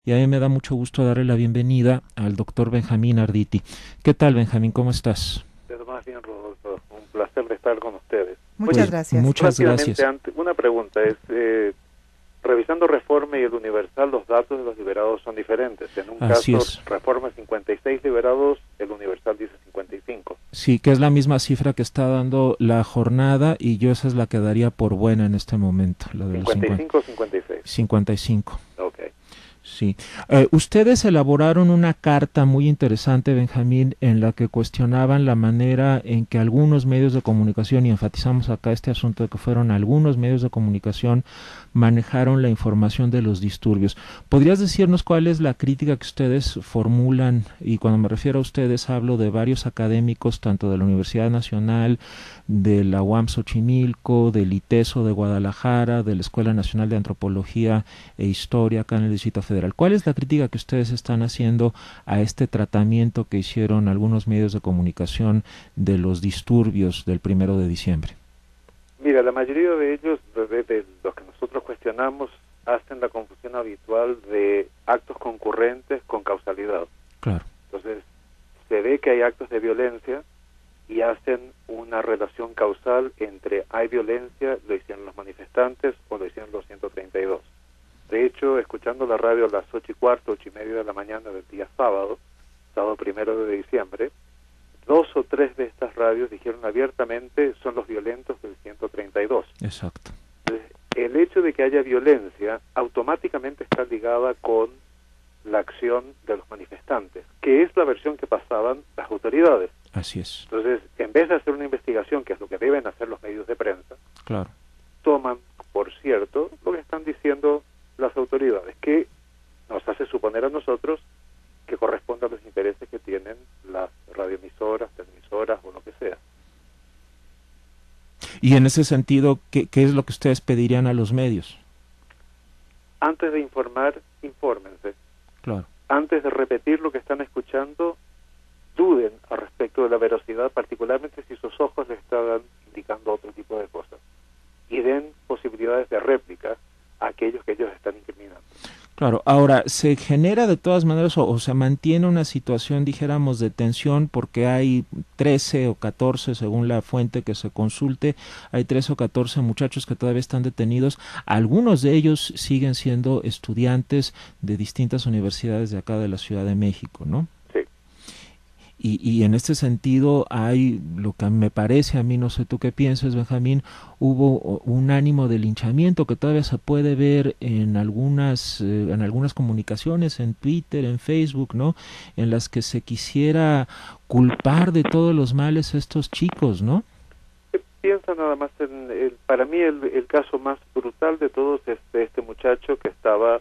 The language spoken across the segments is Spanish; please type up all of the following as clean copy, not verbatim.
y a mí me da mucho gusto darle la bienvenida al doctor Benjamín Arditi. ¿Qué tal, Benjamín? ¿Cómo estás? Pero más bien, Rodolfo, un placer de estar con ustedes. Muchas Oye, Pues gracias. muchas rápidamente, gracias. una pregunta es, revisando Reforma y el Universal, los datos de los liberados son diferentes. En un Así caso, es. Reforma 56 liberados, el Universal dice 55. Sí, que es la misma cifra que está dando la jornada y yo esa es la que daría por buena en este momento, la de los 55 o 56. 55. Ok. Sí. Ustedes elaboraron una carta muy interesante, Benjamín, en la que cuestionaban la manera en que algunos medios de comunicación, y enfatizamos acá este asunto de que fueron algunos medios de comunicación, manejaron la información de los disturbios. ¿Podrías decirnos cuál es la crítica que ustedes formulan? Y cuando me refiero a ustedes hablo de varios académicos, tanto de la Universidad Nacional, de la UAM Xochimilco, del ITESO de Guadalajara, de la Escuela Nacional de Antropología e Historia acá en el Distrito Federal. ¿Cuál es la crítica que ustedes están haciendo a este tratamiento que hicieron algunos medios de comunicación de los disturbios del 1 de diciembre? Mira, la mayoría de ellos, de los que nosotros cuestionamos, hacen la confusión habitual de actos concurrentes con causalidad. Claro. Entonces, se ve que hay actos de violencia y hacen una relación causal entre hay violencia, lo hicieron los manifestantes o lo hicieron los 132. De hecho, escuchando la radio a las 8:15, 8:30 de la mañana del día sábado 1 de diciembre, 2 o 3 de estas radios dijeron abiertamente son los violentos del 132. Exacto. Entonces, el hecho de que haya violencia automáticamente está ligada con la acción de los manifestantes, que es la versión que pasaban las autoridades. Así es. Entonces, en vez de hacer una investigación, que es lo que deben hacer los medios de prensa, Claro. toman por cierto lo que están diciendo las autoridades, que nos hace suponer a nosotros que corresponde a los intereses que tienen las radioemisoras, televisoras o lo que sea. Y en ese sentido, ¿qué es lo que ustedes pedirían a los medios? Antes de informar, infórmense. Claro. Antes de repetir lo que están escuchando, duden al respecto de la veracidad, particularmente si sus ojos les están indicando otro tipo de cosas. Y den posibilidades de réplica a aquellos que ellos están incriminando. Claro, ahora, se genera de todas maneras o se mantiene una situación, dijéramos, de tensión porque hay 13 o 14, según la fuente que se consulte, hay 13 o 14 muchachos que todavía están detenidos. Algunos de ellos siguen siendo estudiantes de distintas universidades de acá de la Ciudad de México, ¿no? Sí. Y en este sentido hay, lo que me parece a mí, no sé tú qué piensas, Benjamín, hubo un ánimo de linchamiento que todavía se puede ver en algunas comunicaciones, en Twitter, en Facebook, ¿no? En las que se quisiera culpar de todos los males a estos chicos, ¿no? Piensa nada más en, para mí el caso más brutal de todos es de este muchacho que estaba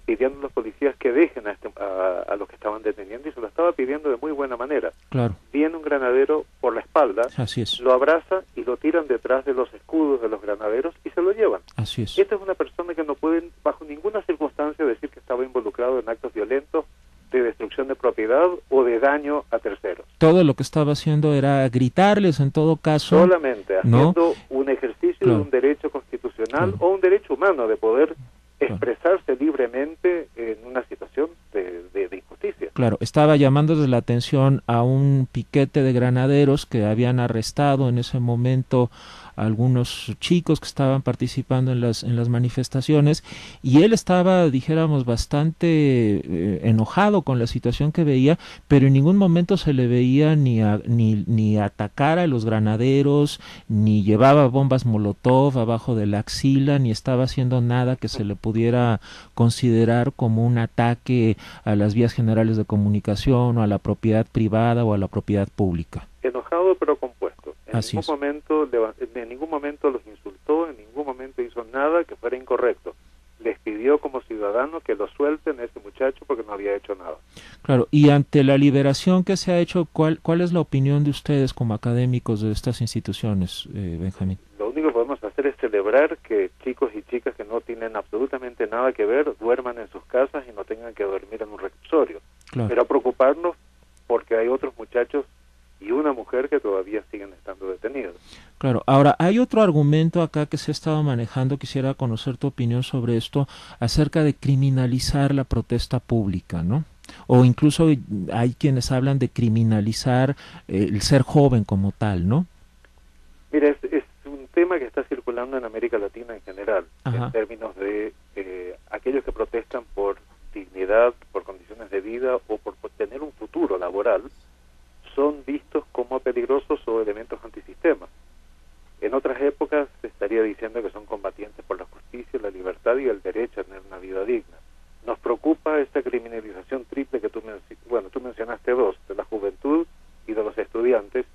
pidiendo a los policías que dejen a los que estaban deteniendo, y se lo estaba pidiendo de muy buena manera. Claro. Viene un granadero por la espalda, Así es. lo abraza y lo tiran detrás de los escudos de los granaderos y se lo llevan. Así es. Esta es una persona que no pueden bajo ninguna circunstancia decir que estaba involucrado en actos violentos de destrucción de propiedad o de daño a terceros. Todo lo que estaba haciendo era gritarles en todo caso. Solamente haciendo ¿no? un ejercicio Claro. de un derecho constitucional Claro. o un derecho humano de poder Claro. expresarse libremente en una situación de injusticia. Claro, estaba llamándoles la atención a un piquete de granaderos que habían arrestado en ese momento a algunos chicos que estaban participando en las manifestaciones, y él estaba, dijéramos, bastante enojado con la situación que veía, pero en ningún momento se le veía ni atacar a los granaderos, ni llevaba bombas Molotov abajo de la axila, ni estaba haciendo nada que se le pudiera considerar como un ataque a las vías generales de comunicación o a la propiedad privada o a la propiedad pública. Enojado pero compuesto. Así es. En ningún momento los insultó, en ningún momento hizo nada que fuera incorrecto. Les pidió como ciudadano que lo suelten a ese muchacho porque no había hecho nada. Claro, y ante la liberación que se ha hecho, ¿cuál es la opinión de ustedes como académicos de estas instituciones, Benjamín? Lo único que podemos hacer es celebrar que chicos y chicas que no tienen absolutamente nada que ver duerman en sus casas y no tengan que dormir en un reclusorio. Claro. Pero preocuparnos porque hay otros muchachos y una mujer que todavía siguen estando detenidos. Claro, ahora hay otro argumento acá que se ha estado manejando, quisiera conocer tu opinión sobre esto, acerca de criminalizar la protesta pública, ¿no? O incluso hay quienes hablan de criminalizar el ser joven como tal, ¿no? Mira, es un tema que está circulando en América Latina en general, en Ajá, términos de aquellos que protestan por dignidad, por condiciones de vida o por tener un futuro laboral, son vistos como peligrosos o elementos antisistema. En otras épocas se estaría diciendo que son combatientes por la justicia, la libertad y el derecho a tener una vida digna. Nos preocupa esta criminalización triple que tú mencionaste dos, de la juventud y de los estudiantes.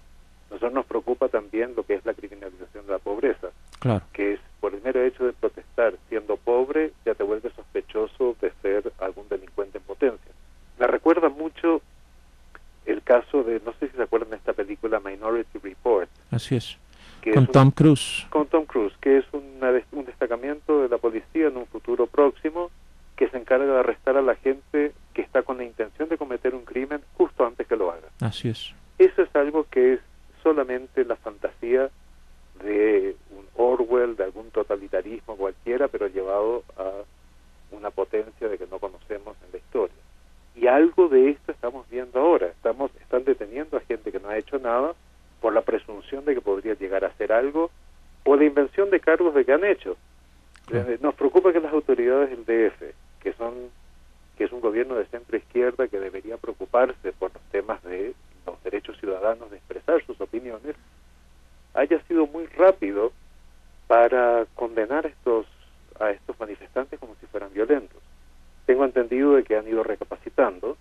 Nosotros nos preocupa también lo que es la criminalización de la pobreza, claro. que es por el mero hecho de protestar siendo pobre, ya te vuelve sospechoso de ser algún delincuente en potencia. Me recuerda mucho el caso de, no sé si se acuerdan de esta película Minority Report, Así es. que Con es Tom Cruise. con Tom Cruise, que es un destacamento de la policía en un futuro próximo que se encarga de arrestar a la gente que está con la intención de cometer un crimen justo antes que lo haga. Así es. Eso es algo que es solamente la fantasía de un Orwell, de algún totalitarismo cualquiera, pero llevado a una potencia de que no conocemos en la historia. Y algo de esto estamos viendo ahora. Están deteniendo a gente que no ha hecho nada por la presunción de que podría llegar a hacer algo o la invención de cargos de que han hecho. Nos preocupa que las autoridades del DF, que es un gobierno de centro izquierda que debería preocuparse por los temas de los derechos ciudadanos de expresar sus opiniones, haya sido muy rápido para condenar a estos manifestantes como si fueran violentos. Tengo entendido de que han ido recapacitando,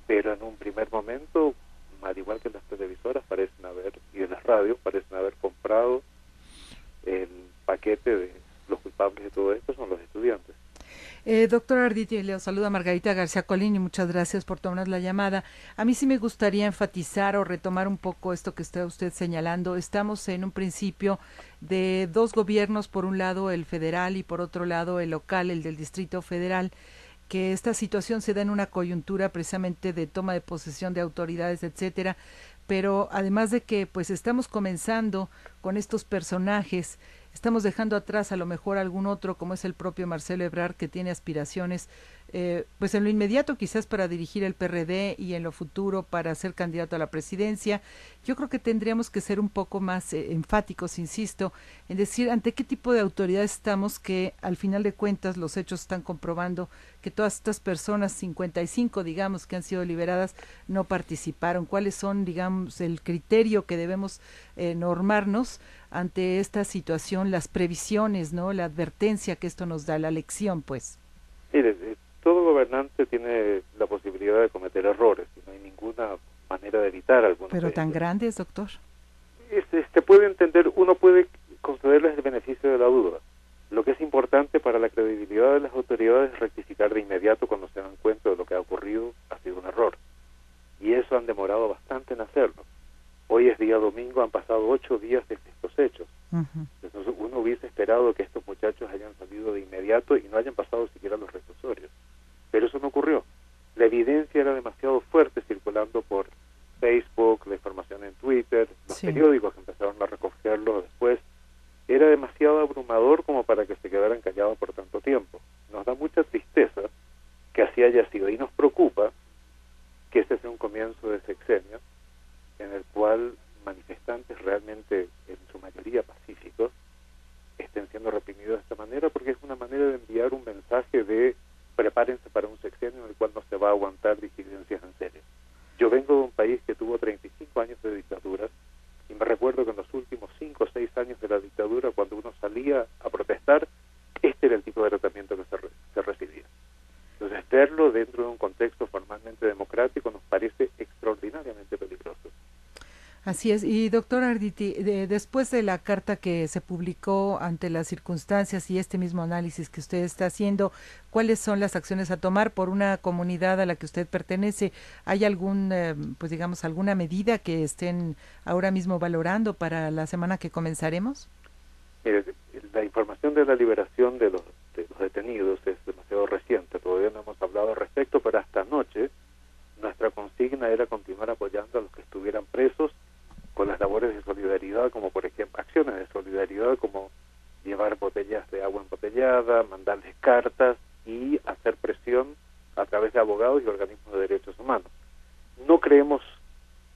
pero en un primer momento, al igual que las televisoras y de las radios, parecen haber comprado el paquete de los culpables de todo esto son los estudiantes. Doctor Arditi, le saluda Margarita García Colín y muchas gracias por tomarnos la llamada. A mí sí me gustaría enfatizar o retomar un poco esto que está usted señalando. Estamos en un principio de dos gobiernos, por un lado el federal y por otro lado el local, el del Distrito Federal, que esta situación se da en una coyuntura precisamente de toma de posesión de autoridades, etcétera, pero además de que pues estamos comenzando con estos personajes, estamos dejando atrás a lo mejor algún otro como es el propio Marcelo Ebrard, que tiene aspiraciones pues en lo inmediato quizás para dirigir el PRD y en lo futuro para ser candidato a la presidencia. Yo creo que tendríamos que ser un poco más enfáticos, insisto, en decir ante qué tipo de autoridad estamos, que al final de cuentas los hechos están comprobando que todas estas personas, 55 digamos, que han sido liberadas, no participaron. ¿Cuáles son, digamos, el criterio que debemos normarnos ante esta situación, las previsiones, ¿no? La advertencia que esto nos da, la lección, pues. Mire, todo gobernante tiene la posibilidad de cometer errores y no hay ninguna manera de evitar algunos. Pero tan grandes, doctor. Se puede entender, uno puede concederles el beneficio de la duda. Lo que es importante para la credibilidad de las autoridades es rectificar de inmediato cuando se dan cuenta de lo que ha ocurrido, ha sido un error. Y eso han demorado bastante en hacerlo. Hoy es día domingo, han pasado 8 días desde estos hechos. Entonces uno hubiese esperado que estos muchachos hayan salido de inmediato y no hayan pasado siquiera los reclusorios. Pero eso no ocurrió. La evidencia era demasiado fuerte circulando por Facebook, la información en Twitter, los periódicos que empezaron a recogerlo después. Era demasiado abrumador como para que se quedaran callados por tanto tiempo. Nos da mucha tristeza que así haya sido y nos preocupa que este sea un comienzo de sexenio en el cual manifestantes realmente, en su mayoría pacíficos, estén siendo reprimidos de esta manera, porque es una manera de enviar un mensaje de prepárense para un sexenio en el cual no se va a aguantar disidencias en serio. Yo vengo de un país que tuvo 35 años de dictadura y me recuerdo que en los últimos 5 o 6 años de la dictadura, cuando uno salía a protestar, este era el tipo de tratamiento que se recibía. Entonces, verlo dentro de un contexto formalmente democrático nos parece extraordinariamente peligroso. Así es. Y doctor Arditi, después de la carta que se publicó ante las circunstancias y este mismo análisis que usted está haciendo, ¿cuáles son las acciones a tomar por una comunidad a la que usted pertenece? ¿Hay pues digamos, alguna medida que estén ahora mismo valorando para la semana que comenzaremos? Mire, la información de la liberación de los detenidos es demasiado reciente, todavía no hemos hablado al respecto, pero hasta anoche nuestra consigna era continuar apoyando a los que estuvieran presos con las labores de solidaridad, como por ejemplo cartas y hacer presión a través de abogados y organismos de derechos humanos. No creemos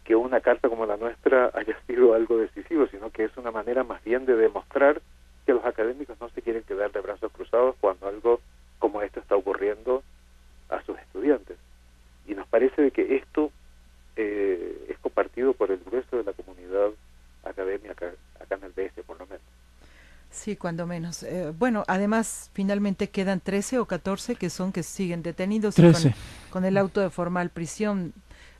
que una carta como la nuestra haya sido algo decisivo, sino que es una manera más bien de demostrar que los académicos no se quieren quedar de brazos cruzados cuando algo como esto está ocurriendo a sus estudiantes. Y nos parece de que esto es compartido por el grueso de la comunidad académica acá en el BS, por lo menos. Sí, cuando menos. Bueno, además, finalmente quedan 13 o 14 que siguen detenidos 13. Con el auto de formal prisión.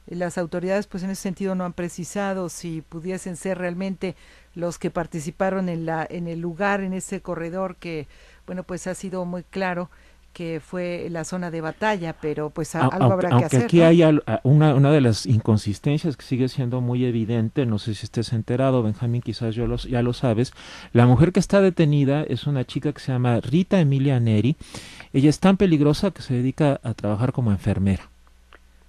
Las autoridades, pues en ese sentido, no han precisado si pudiesen ser realmente los que participaron en el lugar, en ese corredor que, bueno, pues ha sido muy claro que fue la zona de batalla, pero pues algo habrá que hacer. Aquí ¿no? hay una de las inconsistencias que sigue siendo muy evidente, no sé si estés enterado, Benjamín, quizás ya lo sabes. La mujer que está detenida es una chica que se llama Rita Emilia Neri. Ella es tan peligrosa que se dedica a trabajar como enfermera,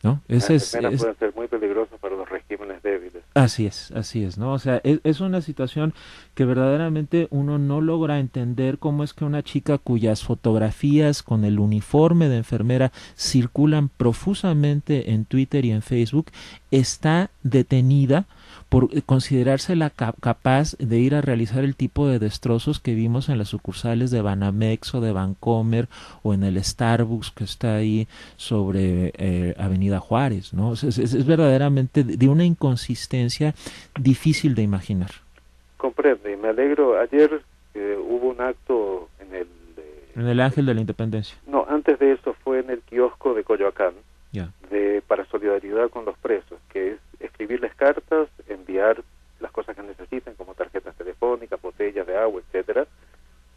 ¿no? Las enfermeras pueden ser muy peligrosas para los regímenes débiles. Así es, ¿no? O sea, es una situación que verdaderamente uno no logra entender cómo es que una chica cuyas fotografías con el uniforme de enfermera circulan profusamente en Twitter y en Facebook está detenida por considerársela capaz de ir a realizar el tipo de destrozos que vimos en las sucursales de Banamex o de Bancomer o en el Starbucks que está ahí sobre Avenida Juárez, ¿no? Es verdaderamente de una inconsistencia difícil de imaginar. Comprende, y me alegro. Ayer hubo un acto en el Ángel de la Independencia. No, antes de eso fue en el kiosco de Coyoacán, yeah, para solidaridad con los presos, que es escribirles cartas, enviar las cosas que necesiten, como tarjetas telefónicas, botellas de agua, etcétera.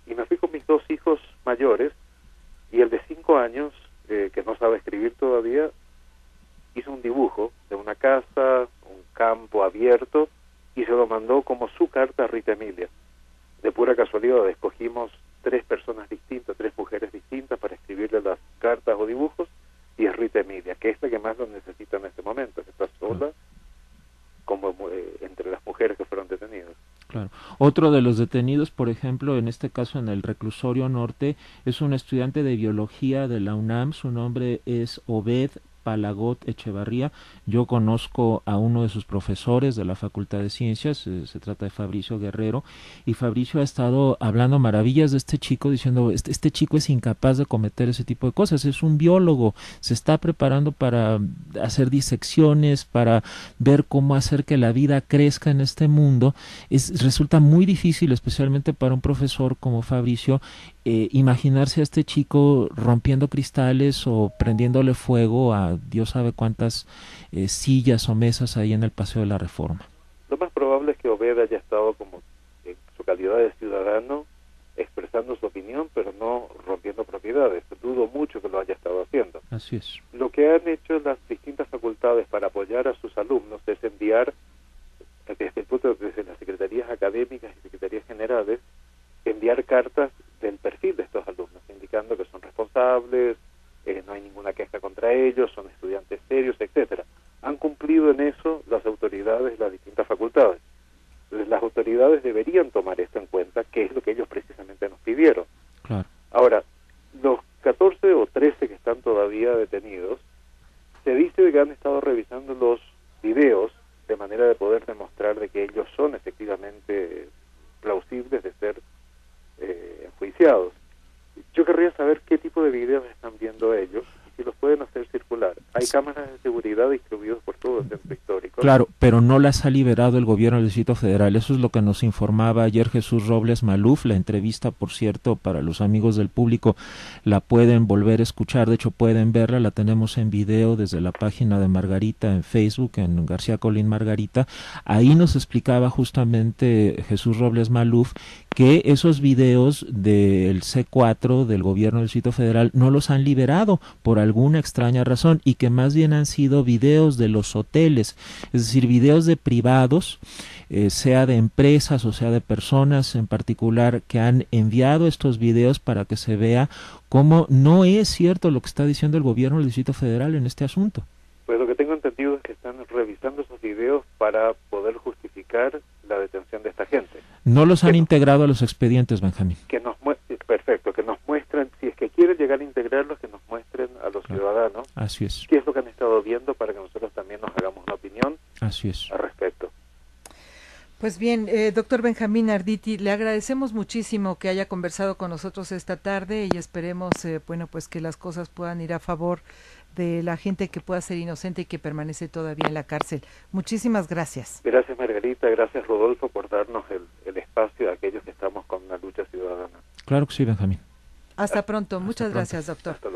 Y me fui con mis dos hijos mayores, y el de 5 años, que no sabe escribir todavía, hizo un dibujo de una casa, un campo abierto, y se lo mandó como su carta a Rita Emilia. De pura casualidad escogimos 3 personas distintas, 3 mujeres distintas para escribirle las cartas o dibujos, y es Rita Emilia, que es la que más lo necesita en este momento, que está sola como entre las mujeres que fueron detenidas. Claro. Otro de los detenidos, por ejemplo, en este caso en el reclusorio norte, es un estudiante de biología de la UNAM, su nombre es Obed Palagot Echevarría. Yo conozco a uno de sus profesores de la Facultad de Ciencias, se trata de Fabricio Guerrero, y Fabricio ha estado hablando maravillas de este chico, diciendo, este chico es incapaz de cometer ese tipo de cosas, es un biólogo, se está preparando para hacer disecciones, para ver cómo hacer que la vida crezca en este mundo. Resulta muy difícil, especialmente para un profesor como Fabricio, imaginarse a este chico rompiendo cristales o prendiéndole fuego a Dios sabe cuántas sillas o mesas ahí en el Paseo de la Reforma. Lo más probable es que Obed haya estado como en su calidad de ciudadano expresando su opinión, pero no rompiendo propiedades. Dudo mucho que lo haya estado haciendo. Así es. Lo que han hecho las distintas facultades para apoyar a sus alumnos es enviar, desde las secretarías académicas y secretarías generales, enviar cartas del perfil de estos alumnos, indicando que son responsables, no hay ninguna queja contra ellos, son estudiantes serios, etcétera. Han cumplido en eso las autoridades de las distintas facultades. Entonces, las autoridades deberían tomar esto en cuenta, que es lo que ellos precisamente nos pidieron. Claro. Ahora, los 14 o 13 que están todavía detenidos, se dice que han estado revisando los videos de manera de poder demostrar de que ellos son efectivamente plausibles de ser enjuiciados. Yo querría saber qué tipo de videos están viendo ellos y si los pueden hacer circular. Hay cámaras de seguridad distribuidas por todo el centro histórico. Claro, pero no las ha liberado el gobierno del Distrito Federal. Eso es lo que nos informaba ayer Jesús Robles Maluf. La entrevista, por cierto, para los amigos del público, la pueden volver a escuchar. De hecho, pueden verla. La tenemos en video desde la página de Margarita en Facebook, en García Colín Margarita. Ahí nos explicaba justamente Jesús Robles Maluf que esos videos del C4 del gobierno del Distrito Federal no los han liberado por alguna extraña razón y que más bien han sido videos de los hoteles, es decir, videos de privados, sea de empresas o sea de personas en particular que han enviado estos videos para que se vea cómo no es cierto lo que está diciendo el gobierno del Distrito Federal en este asunto. Pues lo que tengo entendido es que están revisando esos videos para poder justificar la detención de esta gente. No los han integrado a los expedientes, Benjamín. Perfecto, que nos muestran, si es que quieren ciudadano. Así es. ¿Qué es lo que han estado viendo para que nosotros también nos hagamos una opinión Así es. al respecto? Pues bien, doctor Benjamín Arditi, le agradecemos muchísimo que haya conversado con nosotros esta tarde y esperemos, bueno, pues que las cosas puedan ir a favor de la gente que pueda ser inocente y que permanece todavía en la cárcel. Muchísimas gracias. Gracias, Margarita, gracias, Rodolfo, por darnos el espacio a aquellos que estamos con una lucha ciudadana. Claro que sí, Benjamín. Hasta pronto. Muchas pronto. gracias, doctor. Hasta